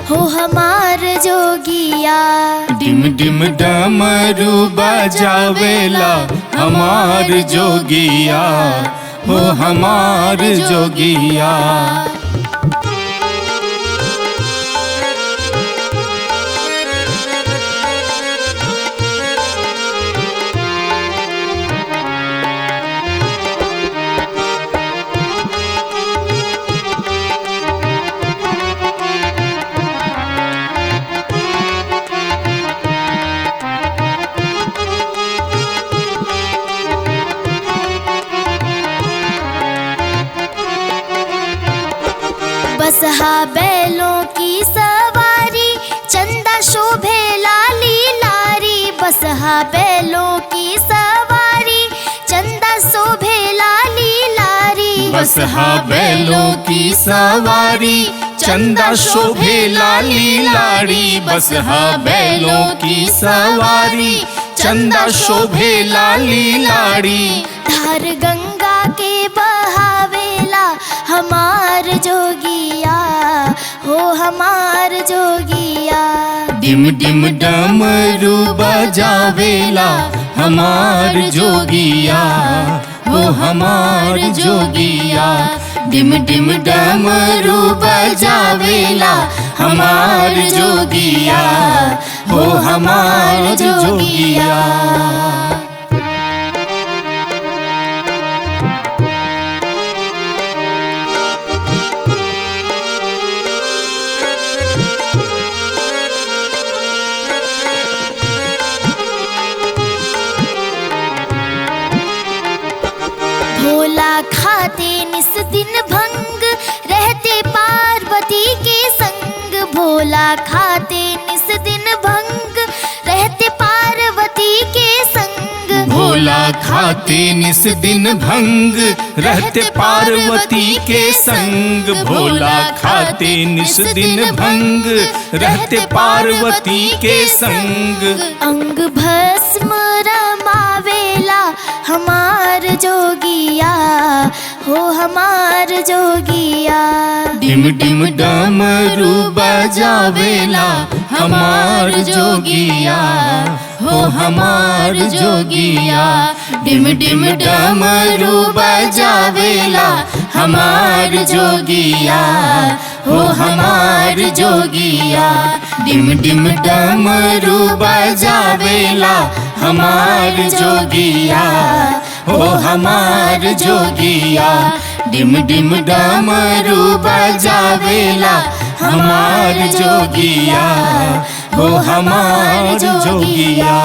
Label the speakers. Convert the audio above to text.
Speaker 1: हो हमार जोगिया।
Speaker 2: डिम डिम डमरू बजावेला हमार जोगिया, हो हमार जोगिया।
Speaker 1: बसहा बैलों की सवारी, चंदा शोभे लाली लारी। बसहा बैलों की सवारी, चंदा शोभे लाली लारी।
Speaker 2: बसहा बैलों की सवारी, चंदा शोभे लाली लाड़ी। बसहा बैलों की सवारी, चंदा शोभे लाली लाड़ी।
Speaker 1: धार गंगा के बहावेला हमार जोगिया, हो हमार जोगिया।
Speaker 2: डिम डिम डमरू बजावेला हमार जोगिया, हो हमार जोगिया। डिम डिम डमरू बजावेला हमार जोगिया, हो हमार जोगिया।
Speaker 1: भोला खाते निस दिन भंग, रहते पार्वती के संग। भोला खाते निस दिन भंग, रहते पार्वती के संग।
Speaker 2: भोला खाते निस दिन भंग, रहते पार्वती के संग। भोला खाते निस दिन भंग, रहते पार्वती के संग।
Speaker 1: अंग भस्म रमावेला हमार जोगिया, हो हमार जोगिया।
Speaker 2: डिम डिम डमरू बजावेला हमार जोगिया, हो हमार जोगिया। डिम डिम डमरू बजावेला हमार जोगिया, हो हमार जोगिया। डिम डिम डमरू बजावेला हमार जोगिया, हो हमार जोगिया। डिम डिम डमरू बजावेला हमार जोगिया, हो हमार जोगिया।